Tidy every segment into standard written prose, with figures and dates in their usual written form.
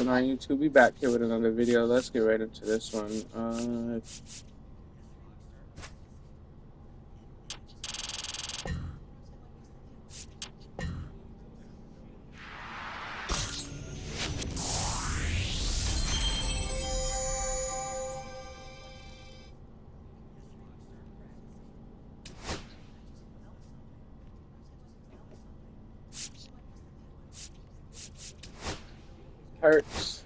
going on, YouTube? We back here with another video. Let's get right into this one. Hurts.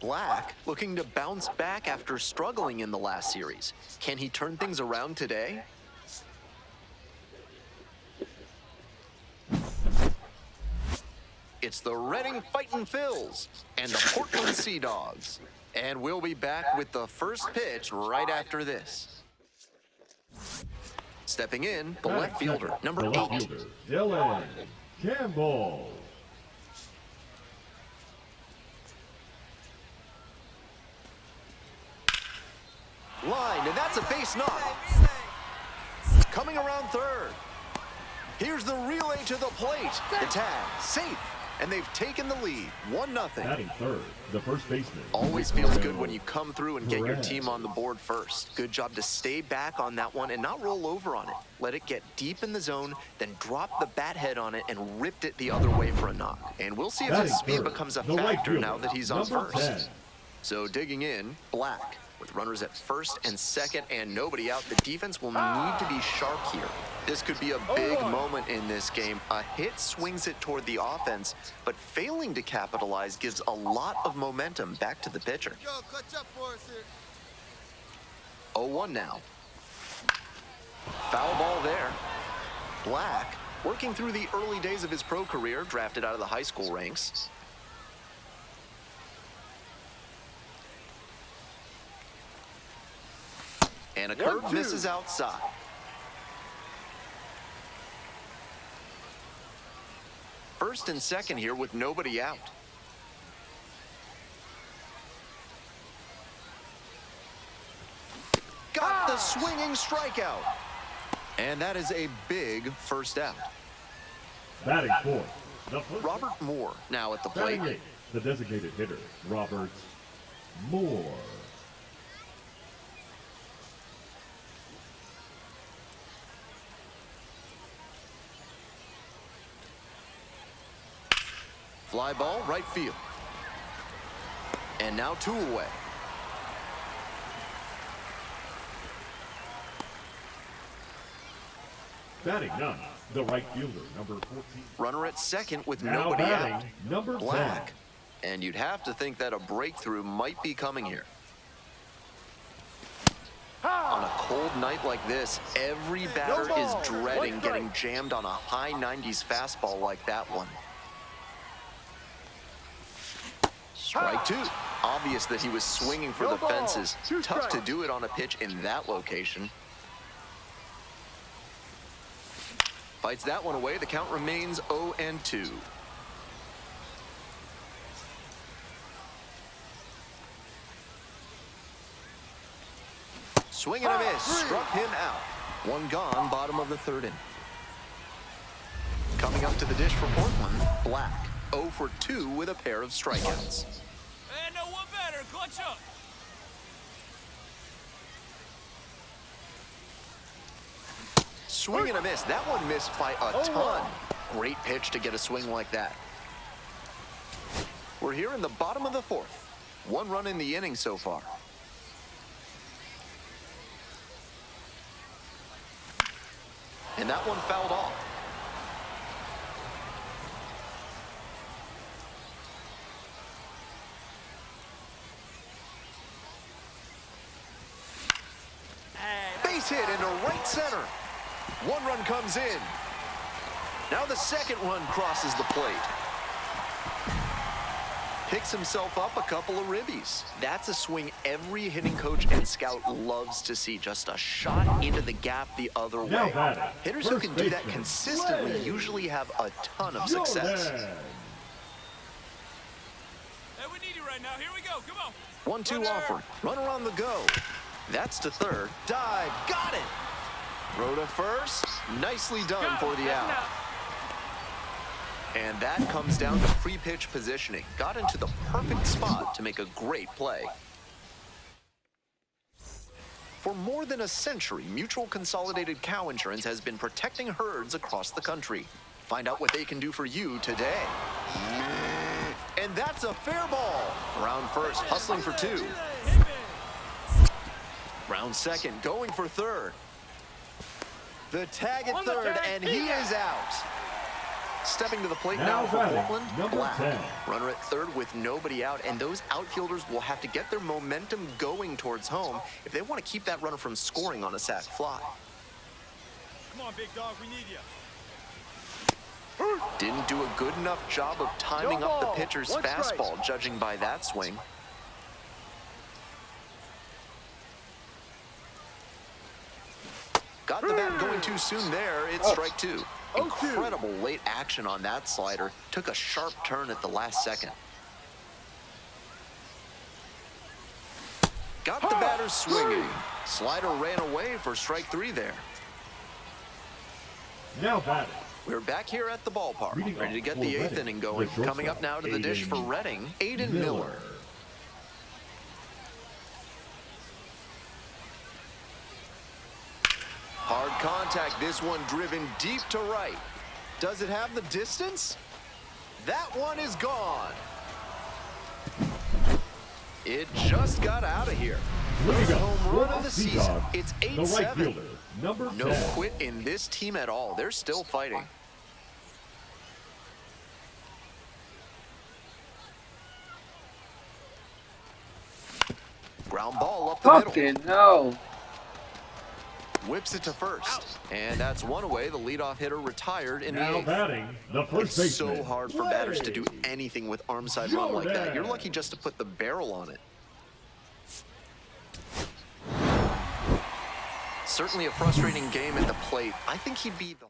Black looking to bounce back after struggling in the last series. Can he turn things around today? It's the Reading Fightin' Phils and the Portland Sea Dogs. And we'll be back with the first pitch right after this. Stepping in, the left fielder, number 8. Dylan Campbell. Line, and that's a base knock. Coming around third. Here's the relay to the plate. The tag, safe, and they've taken the lead, 1-0. Batting third, the first baseman. Always feels good when you come through and get your team on the board first. Good job to stay back on that one and not roll over on it. Let it get deep in the zone, then drop the bat head on it and ripped it the other way for a knock. And we'll see if his speed becomes a factor now that he's on first. 10. So digging in, Black. With runners at first and second and nobody out, the defense will need to be sharp here. This could be a big moment in this game. A hit swings it toward the offense, but failing to capitalize gives a lot of momentum back to the pitcher. 0-1 now. Foul ball there. Black, working through the early days of his pro career, drafted out of the high school ranks. And a curve misses outside. First and second here with nobody out. Got the swinging strikeout. And that is a big first out. Batting fourth, Robert Moore now at the plate. Batting eighth, the designated hitter, Robert Moore. Fly ball, right field. And now 2 away. Batting none, the right fielder, number 14. Runner at second with Now nobody batting, out. number 10. Black. And you'd have to think that a breakthrough might be coming here. On a cold night like this, every batter is dreading getting jammed on a high 90s fastball like that one. Strike two. Obvious that he was swinging for the fences. Tough to do it on a pitch in that location. Fights that one away. The count remains 0-2. Swing and a miss. Struck him out. One gone, bottom of the third inning. Coming up to the dish for Portland, Black. 0 for 2 with a pair of strikeouts. And no one better. Clutch up. Swing and a miss. That one missed by a ton. Great pitch to get a swing like that. We're here in the bottom of the fourth. One run in the inning so far. And that one fouled off. Base hit into right center. One run comes in. Now the second run crosses the plate. Picks himself up a couple of ribbies. That's a swing every hitting coach and scout loves to see. Just a shot into the gap the other way. Hitters who can do that consistently usually have a ton of success. Hey, we need you right now. Here we go. Come on. 1-2 offer. Runner on the go. That's to third. Dive. Got it. Throw to first. Nicely done for the out. And that comes down to pre-pitch positioning. Got into the perfect spot to make a great play. For more than a century, Mutual Consolidated Cow Insurance has been protecting herds across the country. Find out what they can do for you today. And that's a fair ball. Round first, hustling for 2. Round second, going for third. The tag at third, and he is out. Stepping to the plate now for Portland, Black. Runner at third with nobody out, and those outfielders will have to get their momentum going towards home if they want to keep that runner from scoring on a sac fly. Come on, big dog. We need you. Didn't do a good enough job of timing up the pitcher's fastball, judging by that swing. Got the bat going too soon there. It's strike 2. Incredible late action on that slider. Took a sharp turn at the last second. Got the batter swinging. Slider ran away for strike 3 there. Now batting. We're back here at the ballpark, ready to get the 8th inning going. Coming up now to the dish for Reading, Aiden Miller. Hard contact, this one driven deep to right. Does it have the distance? That one is gone. It just got out of here. First home run of the season. It's 8-7. No quit in this team at all. They're still fighting. Ground ball up the middle. Fucking hell. Whips it to first. And that's one away. The leadoff hitter retired in the 8th. Batting, the first It's so hard for batters to do anything with arm side run like that. You're lucky just to put the barrel on it. Certainly a frustrating game at the plate. I think he'd be the...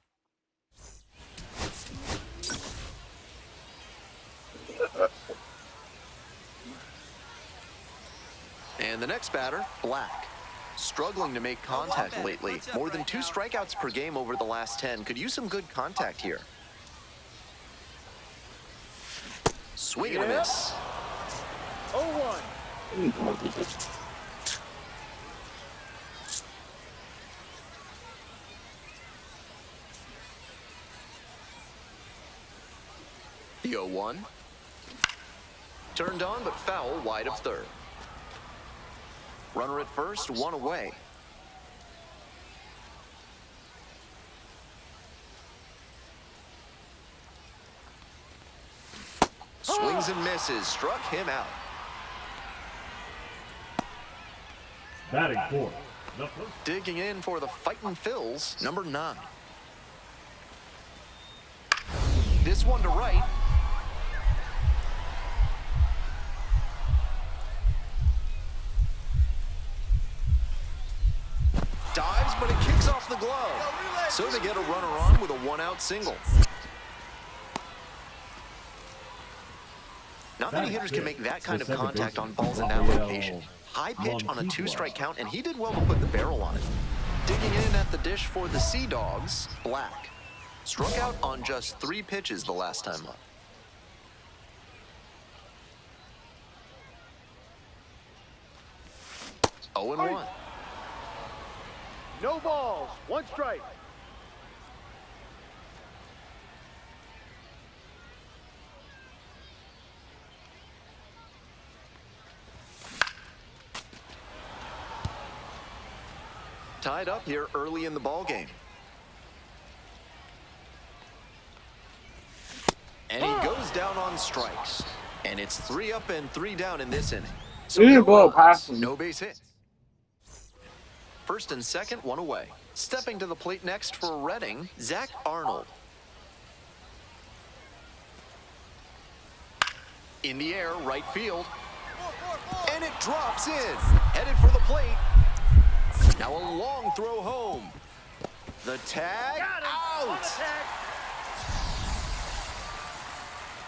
And the next batter, Black. Struggling to make contact lately. More than 2 strikeouts per game over the last 10. Could use some good contact here. Swing and a miss. 0-1. The 0-1. Turned on, but foul wide of third. Runner at first, one away. Swings and misses, struck him out. Batting fourth. Digging in for the fightin' Phils, number 9. This one to right. but it kicks off the glove. So they get a runner on with a one-out single. Not many hitters can make that kind of contact on balls in that location. High pitch on a two-strike count, and he did well to put the barrel on it. Digging in at the dish for the Sea Dogs, Black. Struck out on just 3 pitches the last time up. Oh and 1. No balls, 1 strike. Tied up here early in the ball game. And he goes down on strikes. And it's 3 up and 3 down in this inning. So You no ball runs, passing. no base hits. First and second, 1 away. Stepping to the plate next for Reading, Zach Arnold. In the air, right field. And it drops in. Headed for the plate. Now a long throw home. The tag out.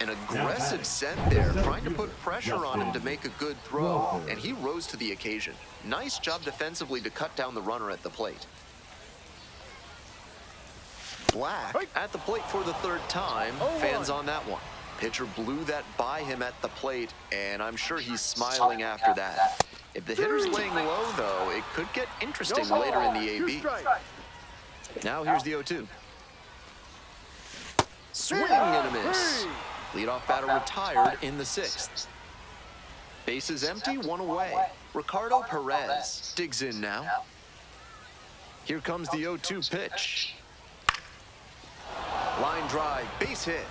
An aggressive send there, trying to put pressure on him to make a good throw, and he rose to the occasion. Nice job defensively to cut down the runner at the plate. Black at the plate for the 3rd time. Fans on that one. Pitcher blew that by him at the plate, and I'm sure he's smiling after that. If the hitter's laying low, though, it could get interesting later in the AB. Now here's the 0-2. Swing and a miss. Leadoff batter retired in the 6th. Bases empty, 1 away. Ricardo Perez digs in now. Here comes the 0-2 pitch. Line drive, base hit.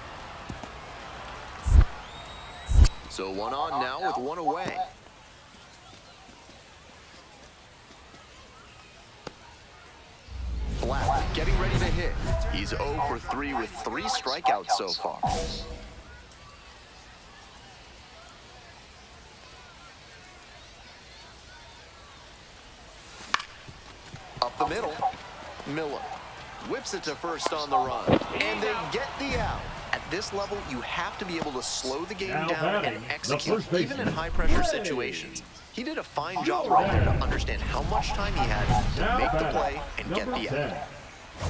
So 1 on now with 1 away. Black getting ready to hit. He's 0 for 3 with 3 strikeouts so far. Up the middle, Miller whips it to first on the run, and they get the out. At this level, you have to be able to slow the game down and execute, even in high-pressure situations. He did a fine job right there to understand how much time he had to make the play and get the out.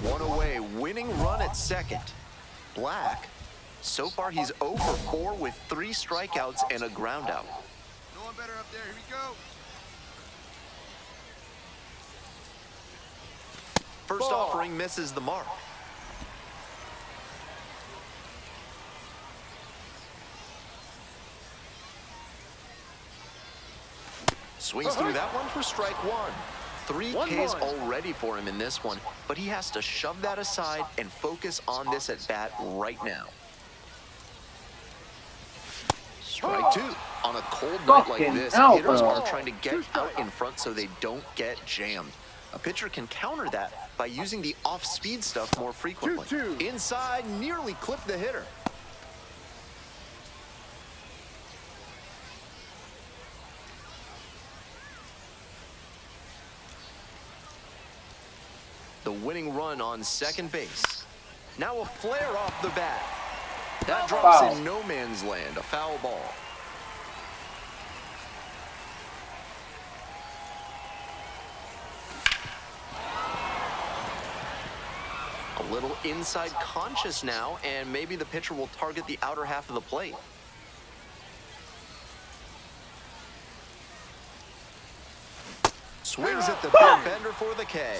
1 away, winning run at second. Black, so far he's 0 for 4 with 3 strikeouts and a ground out. No one better up there. Here we go. First offering misses the mark. Swings through that one for strike 1. 3 Ks already for him in this one, but he has to shove that aside and focus on this at bat right now. Strike 2. On a cold night like this, hitters are trying to get out in front so they don't get jammed. A pitcher can counter that by using the off-speed stuff more frequently. Inside, nearly clipped the hitter. The winning run on second base. Now a flare off the bat. That drops in no man's land, a foul ball. A little inside conscious now, and maybe the pitcher will target the outer half of the plate. Swings at the big bender for the K.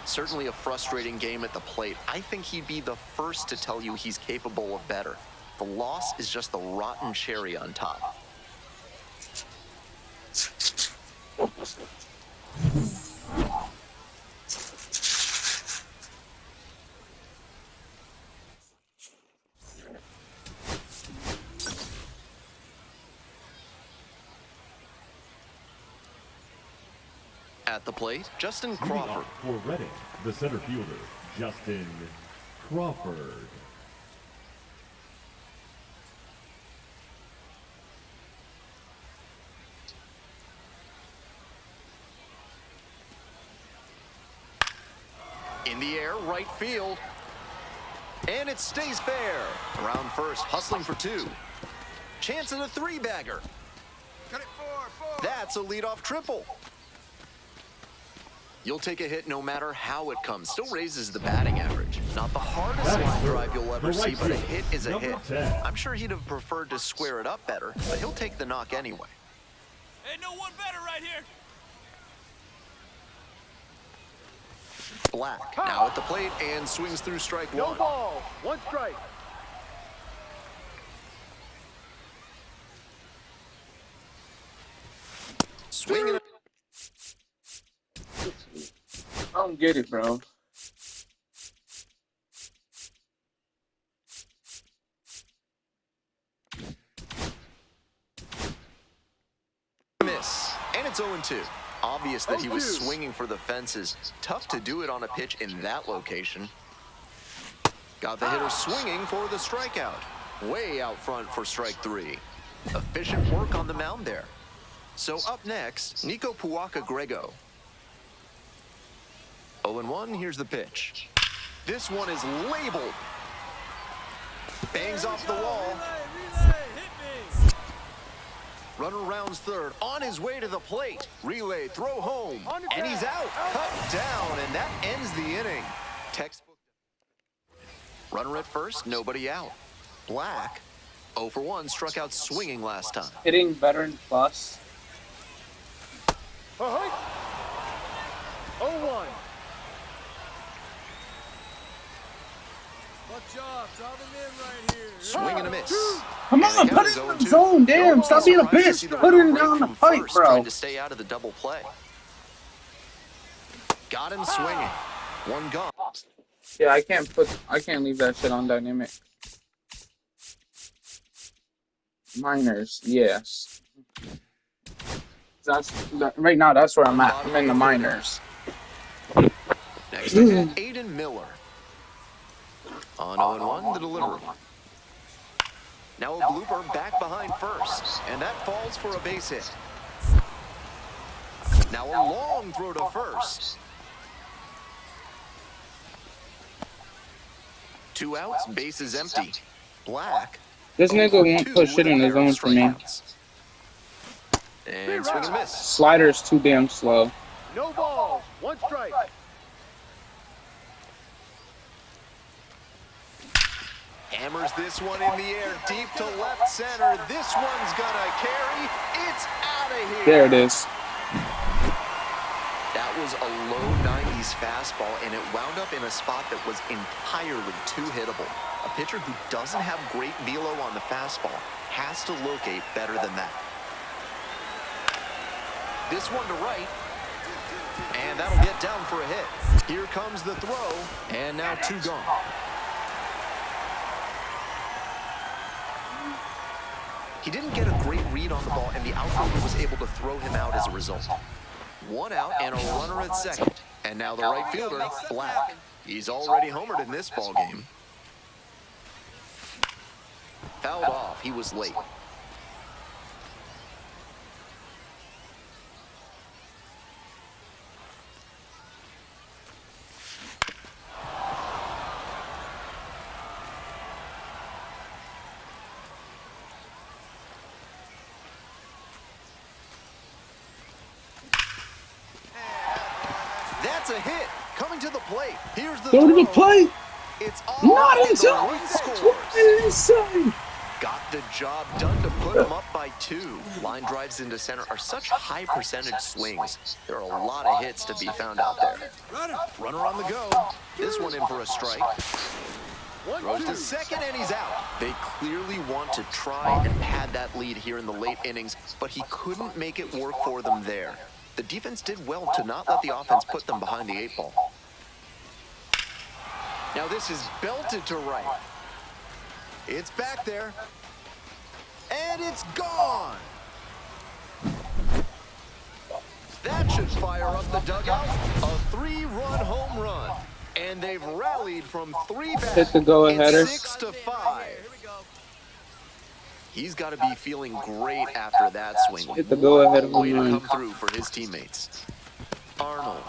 Certainly a frustrating game at the plate. I think he'd be the first to tell you he's capable of better. The loss is just the rotten cherry on top. At the plate, Justin Leading Crawford. off for Reading, the center fielder, Justin Crawford. In the air, right field. And it stays fair. Around first, hustling for 2. Chance at a 3-bagger. Cut it 4. That's a leadoff triple. You'll take a hit no matter how it comes. Still raises the batting average. Not the hardest line drive you'll ever see, but a hit is a hit. I'm sure he'd have preferred to square it up better, but he'll take the knock anyway. Ain't no one better right here. Black now at the plate and swings through strike 1. No balls. 1 strike. Swinging. I don't get it, bro. Miss. And it's 0-2. Obvious that he was swinging for the fences. Tough to do it on a pitch in that location. Got the hitter swinging for the strikeout. Way out front for strike 3. Efficient work on the mound there. So up next, Nico Puaka-Grego. 0-1, here's the pitch. This one is labeled. Bangs off the wall. Relay, hit me. Runner rounds third, on his way to the plate. Relay, throw home, and he's out. Cut down, and that ends the inning. Textbook. Runner at first, nobody out. Black, 0 for 1, struck out swinging last time. Hitting veteran plus. 0-1. Good job. Drop him in right here. Swing and a miss. Come on, put it in the zone, damn. Stop being a bitch. Put it down the pipe, bro. Trying to stay out of the double play. Got him swinging. One gone. Yeah, I can't leave that shit on dynamic. Minors, yes. Right now, that's where I'm at. I'm in the minors. Next up, Aiden Miller. On 0-1, the delivery. Now a blooper back behind first, and that falls for a base hit. Now a long throw to first. 2 outs, bases empty. Black. This nigga won't put shit in his zone for me. And swing and miss. Slider's too damn slow. No balls. 1 strike. Hammers this one in the air, deep to left center. This one's gonna carry. It's out of here. There it is. That was a low 90s fastball, and it wound up in a spot that was entirely too hittable. A pitcher who doesn't have great velo on the fastball has to locate better than that. This one to right, and that'll get down for a hit. Here comes the throw, and now 2 gone. He didn't get a great read on the ball, and the outfielder was able to throw him out as a result. 1 out and a runner at second. And now the right fielder, Black. He's already homered in this ball game. Fouled off. He was late. That's a hit. Coming to the plate. Here's the Go to the throw. plate. It's all Not the inside. run scores. What inside? Got the job done to put him up by 2. Line drives into center are such high percentage swings. There are a lot of hits to be found out there. Runner on the go. This one in for a strike. Throws to second and he's out. They clearly want to try and pad that lead here in the late innings, but he couldn't make it work for them there. The defense did well to not let the offense put them behind the 8 ball. Now this is belted to right. It's back there. And it's gone. That should fire up the dugout. A 3-run home run. And they've rallied from 3 back. Hit the go-aheader. It's 6-5. Here we go. He's got to be feeling great after that swing. Hit the go-ahead Way home to run. come through for his teammates. Arnold.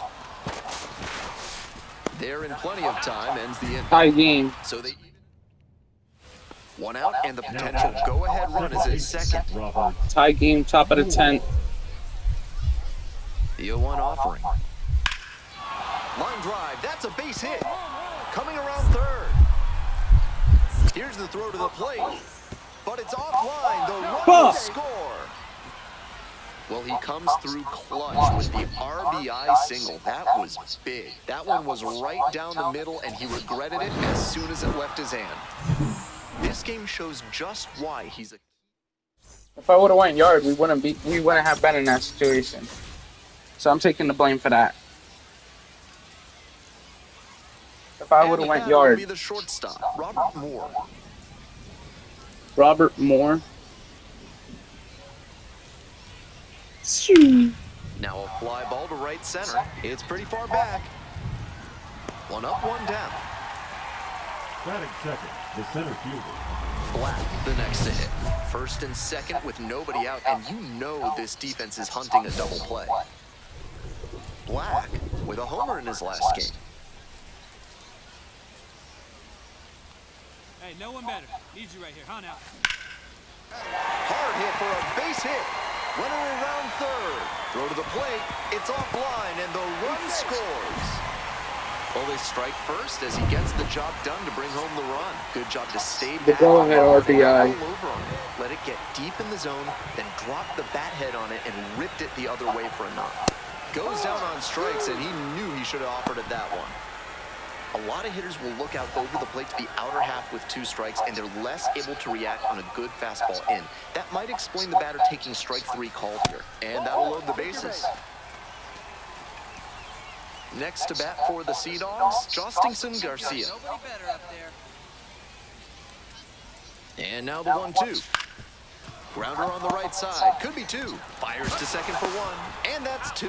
They're in plenty of time, ends the inning. Tie game. So they... 1 out, and the potential go-ahead run is at second. Robert. Tie game, top of the 10th. The 0-1 offering. Line drive, that's a base hit. Coming around third. Here's the throw to the plate. But it's offline, the run will score. Well, he comes through clutch with the RBI single. That was big. That one was right down the middle, and he regretted it as soon as it left his hand. This game shows just why he's a... If I would have went yard, we wouldn't have been in that situation. So I'm taking the blame for that. If I would have went Be yard. the shortstop, Robert Moore. Robert Moore. Now a fly ball to right center. It's pretty far back. 1 up, 1 down. Batting second, the center fielder. Black, the next to hit. First and second with nobody out, and you know this defense is hunting a double play. Black with a homer in his last game. Hey, no one better. Need you right here, huh, now? Hard hit for a base hit. Runner around third. Throw to the plate. It's offline, and the run scores. Well, they strike first as he gets the job done to bring home the run. Good job to stay back. go-ahead RBI. All over on it. Let it get deep in the zone, then dropped the bat head on it and ripped it the other way for a knock. Goes down on strikes, and he knew he should have offered it that one. A lot of hitters will look out over the plate to the outer half with 2 strikes, and they're less able to react on a good fastball in. That might explain the batter taking strike 3 called here. And that'll load the bases. Next to bat for the Sea Dogs, Jostingson Garcia. Nobody better up there. And now the 1-2. Grounder on the right side. Could be 2. Fires to second for 1. And that's 2.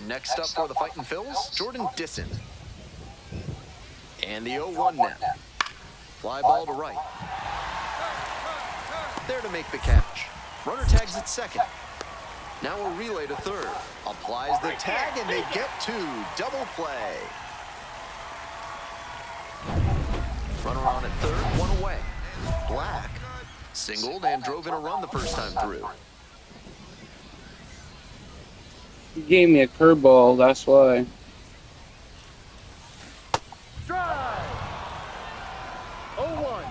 Next up for the Fightin' Phils, Jordan Disson. And the 0-1 now. Fly ball to right. There to make the catch. Runner tags at second. Now a relay to third. Applies the tag, and they get 2. Double play. Runner on at third, 1 away. Black singled and drove in a run the first time through. He gave me a curveball, that's why. Drive. 0-1.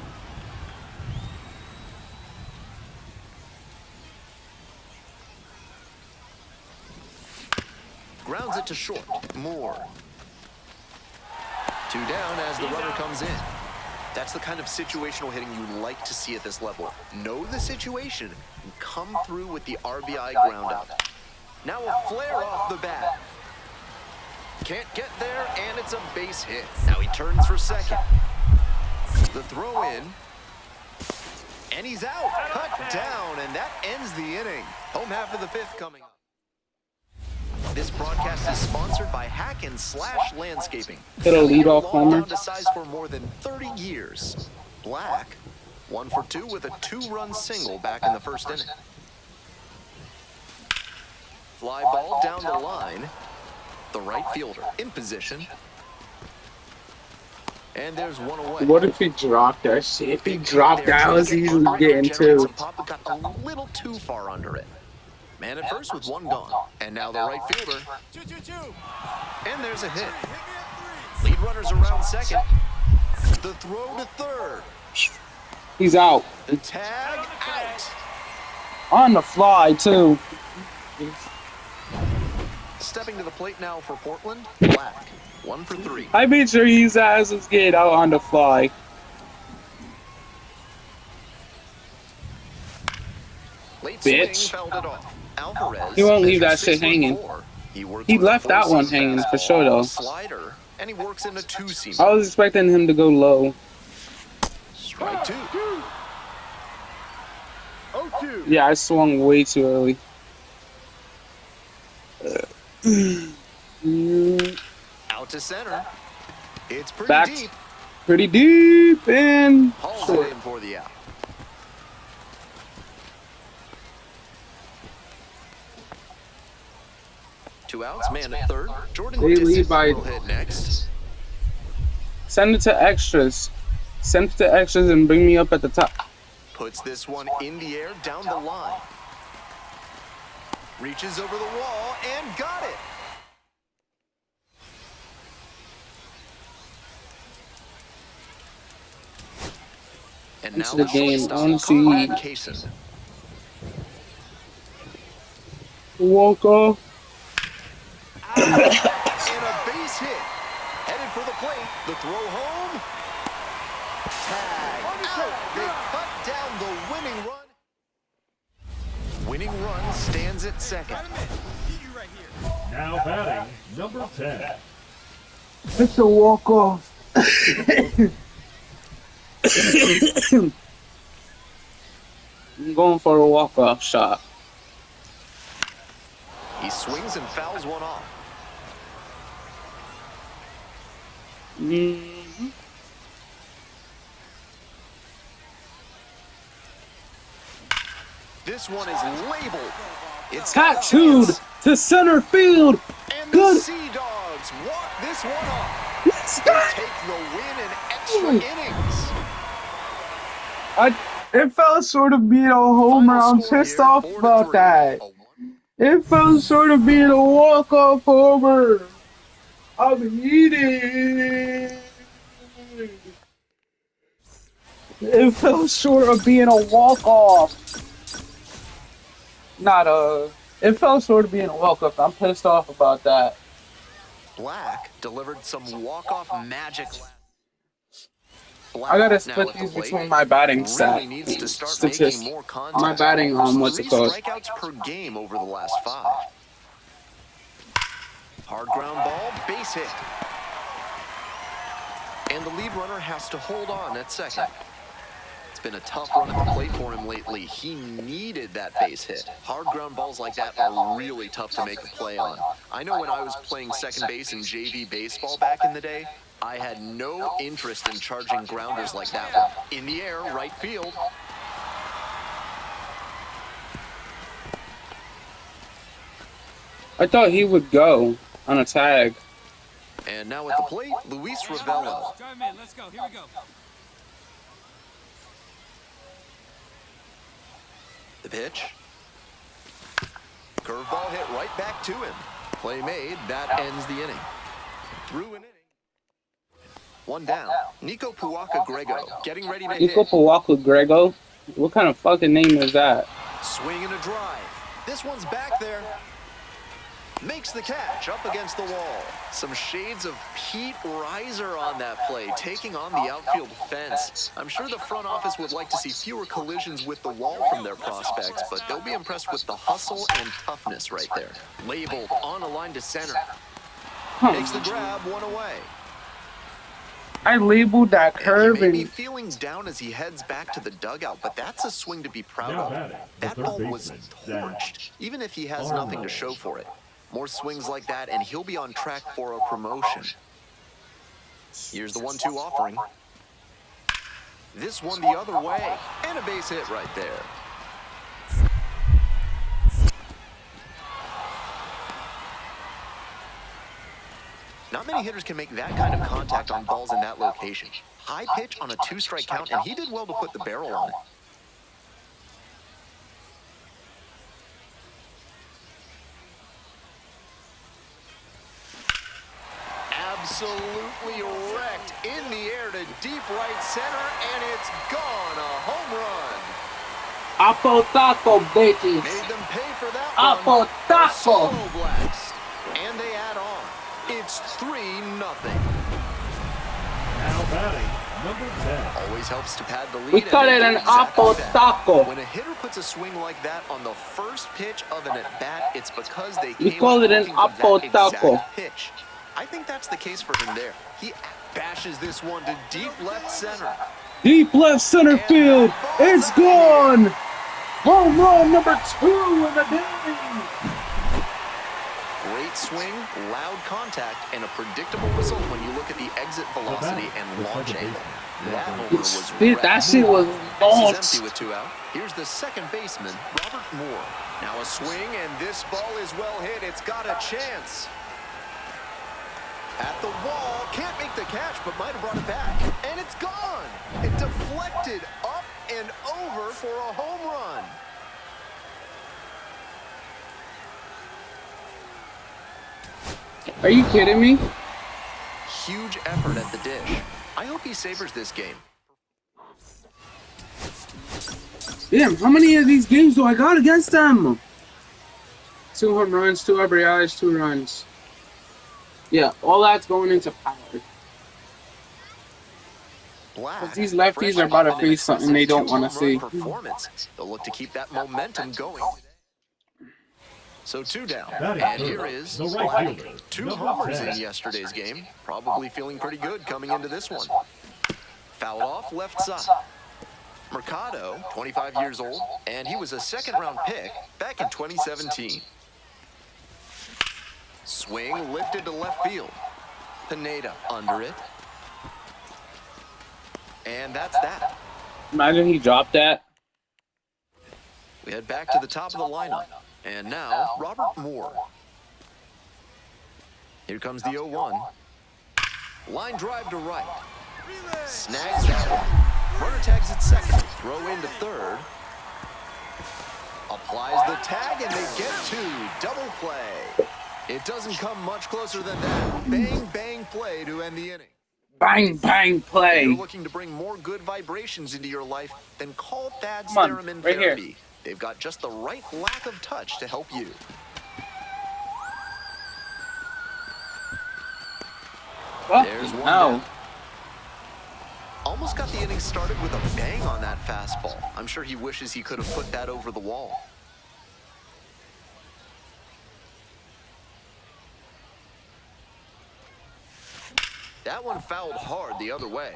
Grounds it to short. Moore. 2 down as the runner comes in. That's the kind of situational hitting you like to see at this level. Know the situation and come through with the RBI ground out. Now a flare off the bat. Can't get there, and it's a base hit. Now he turns for second. The throw in. And he's out. Cut down, and that ends the inning. Home half of the 5th coming up. This broadcast is sponsored by Hack and Slash Landscaping. Hit a leadoff homer. Down to size for more than 30 years. Black, 1 for 2 with a 2-run single back in the first inning. Fly ball down the line. The right fielder in position. And there's 1 away. What if he dropped that shit? If he dropped that, I was easily getting 2. Papa got a little too far under it. Man at first with 1 gone. And now the right fielder. 2-2-2. And there's a hit. Hit me at 3. Lead runners around second. The throw to third. He's out. The tag out. On the fly, too. Stepping to the plate now for Portland, Black. 1 for 3. I made sure his ass was getting out on the fly. Late Bitch. swing, fouled it off. Alvarez. He won't leave that measures shit hanging. 6'4". Works He with a left that one 4-seam hanging for fastball, sure, though. Slider, and he works in a 2-seam. I was expecting him to go low. Strike 2. 0-2. 2. Yeah, I swung way too early. Out to center. It's pretty Back deep. pretty deep and Hauls short. it in for the out. Two outs, man at third. Jordan They lead Dissett by- will hit next. Send it to extras. Send it to extras and bring me up at the top. Puts this one in the air down the line. Reaches over the wall and got it. And now Into the game. shortstop, Honestly, Conrad Kaysen. walk off. And a base hit. Headed for the plate. The throw home. Tag out. They cut down the winning run. Winning run stands at second. Wait a minute. Get you right here. Now batting, number 10. It's a walk off. I'm going for a walk off shot. He swings and fouls one off. Mm-hmm. This one is labeled. It's Tattooed to center field. And the Good. Sea Dogs walk this one off. Let's They go. take the win in extra innings. It felt sort of being a homer. Final I'm score pissed here, off 4-3. about that. A one- It felt sort of being a walk off homer. I'm eating. It felt short of being a walk off. It felt short of being a walk off. I'm pissed off about that. Black delivered some walk-off magic. Black, I gotta now split at the these plate, between my batting really needs to start making statistics. more contact. My batting, what's it 3 called? strikeouts per game over the last 5. Hard ground ball, base hit. And the lead runner has to hold on at second. It's been a tough run at the plate for him lately. He needed that base hit. Hard ground balls like that are really tough to make a play on. I know when I was playing second base in JV baseball back in the day, I had no interest in charging grounders like that one. In the air, right field. I thought he would go on a tag. And now at the plate, Luis Ravello. Drive him in. Let's go. Here we go. The pitch. Curveball hit right back to him. Play made. That ends the inning. Through an inning. One down. Nico Puaka-Grego getting ready to Nico hit. Pawaka Grego? What kind of fucking name is that? Swing and a drive. This one's back there. Makes the catch up against the wall. Some shades of Pete Reiser on that play, taking on the outfield fence. I'm sure the front office would like to see fewer collisions with the wall from their prospects, but they'll be impressed with the hustle and toughness right there. Labeled on a line to center. Takes the grab, one away. I labeled that curve He may be and feeling down as he heads back to the dugout, but that's a swing to be proud Now of. batting, the That third ball was baseman, Zach torched, even if he has nothing to show for it. More swings like that, and he'll be on track for a promotion. Here's the 1-2 offering. This one the other way, and a base hit right there. Not many hitters can make that kind of contact on balls in that location. High pitch on a 2-strike count, and he did well to put the barrel on it. Absolutely wrecked in the air to deep right center, and it's gone. A home run. Apple Taco, bitches. Made them pay for that Apple one. Taco. Solo blast. And they add on. It's 3-0. Now batting, number 10. Always helps to pad the lead. We and call they it do an exactly apple that. taco. When a hitter puts a swing like that on the first pitch of an at-bat, it's because they We came call up it an looking for apple that taco. exact pitch. I think that's the case for him there. He bashes this one to deep left center. Deep left center field. It's gone. Home run number 2 of the day. Great swing, loud contact, and a predictable result when you look at the exit velocity and launch angle. That homer was That shit was Bases launched. empty with 2 out. Here's the second baseman, Robert Moore. Now a swing, and this ball is well hit. It's got a chance. At the wall, can't make the catch, but might have brought it back. And it's gone. It deflected up and over for a home run. Are you kidding me? Huge effort at the dish. I hope he savors this game. Damn, how many of these games do I got against them? 2 home runs, 2 RBIs, 2 runs. Yeah, all that's going into power. Black, These lefties are about to face something they don't want to see. Performance. They'll look to keep that momentum going. So 2 down, That is and good. here is The right Black. fielder, 2 number homers 10. in yesterday's game. Probably feeling pretty good coming into this one. Fouled off left side. Mercado, 25 years old, and he was a second-round pick back in 2017. Swing lifted to left field. Pineda under it. And that's that. Imagine he dropped that. We head back to the top of the lineup. And now, Robert Moore. Here comes the 0-1. Line drive to right. Snags that one. Runner tags at second. Throw into third. Applies the tag, and they get 2. Double play. It doesn't come much closer than that. Bang, bang play to end the inning. Bang, bang, If play. you're looking to bring more good vibrations into your life, then call Thad's Come on, Theremin right here. Therapy. They've got just the right lack of touch to help you. Well, There's one no. down. Almost got the inning started with a bang on that fastball. I'm sure he wishes he could have put that over the wall. That one fouled hard the other way.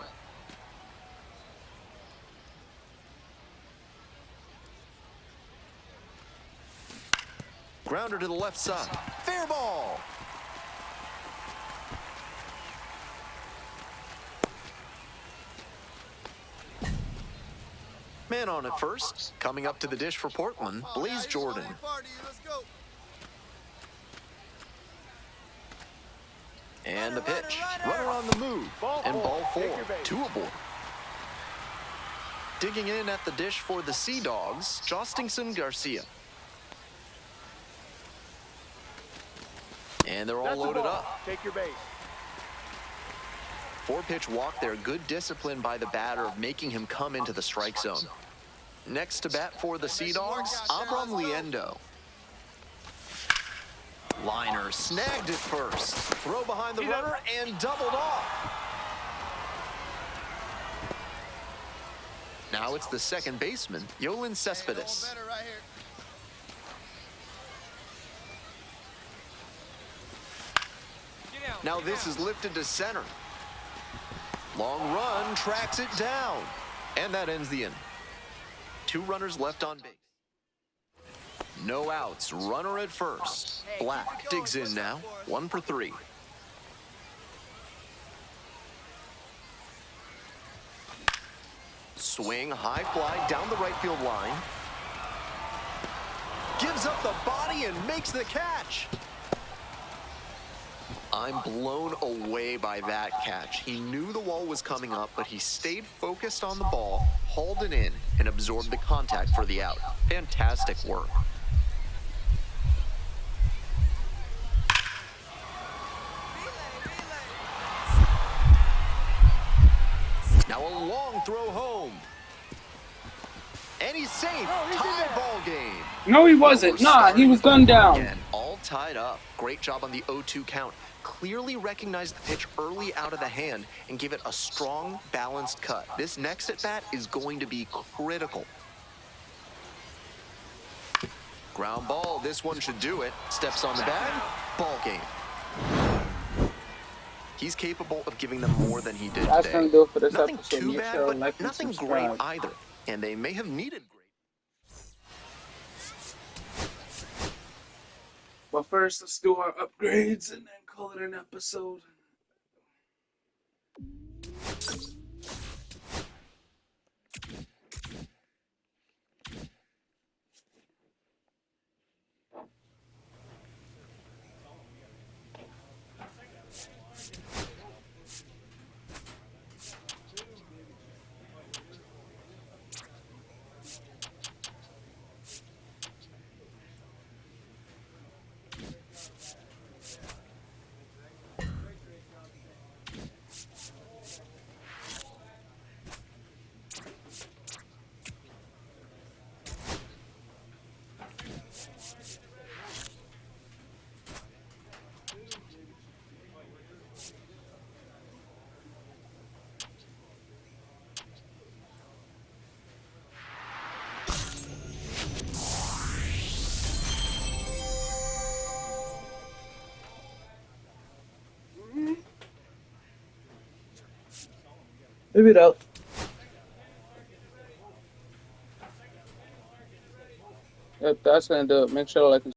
Grounder to the left side. Fair ball. Man on at first. Coming up to the dish for Portland, Blaze Jordan. Let's go. And the pitch. Runner on the move. And ball 4. 2 aboard. Digging in at the dish for the Sea Dogs, Jostingson Garcia. And they're all That's a loaded ball. up. Take your base. 4-pitch walk there. Good discipline by the batter of making him come into the strike zone. Next to bat for the Sea Dogs, Abram Liendo. Liner snagged it first. Throw behind the runner and doubled off. Now it's the second baseman, Yolan Cespedes. Better right here. Get out. Now get this out. is lifted to center. Long run tracks it down. And that ends the inning. 2 runners left on base. No outs. Runner at first. Black digs in now. 1 for 3. Swing, high fly down the right field line. Gives up the body and makes the catch. I'm blown away by that catch. He knew the wall was coming up, but he stayed focused on the ball, hauled it in, and absorbed the contact for the out. Fantastic work. Now a long throw home. And he's safe. Tie ball game. No, he wasn't. Nah, he was gunned down. Again, all tied up. Great job on the 0-2 count. Clearly recognized the pitch early out of the hand and gave it a strong, balanced cut. This next at bat is going to be critical. Ground ball. This one should do it. Steps on the bag. Ball game. He's capable of giving them more than he did That's today. gonna do it for this Nothing episode. too Make bad, sure but like and nothing subscribe. great either. And they may have needed great. But first, let's do our upgrades and then call it an episode. Maybe it out. Yep, that's gonna do it. Make sure to like and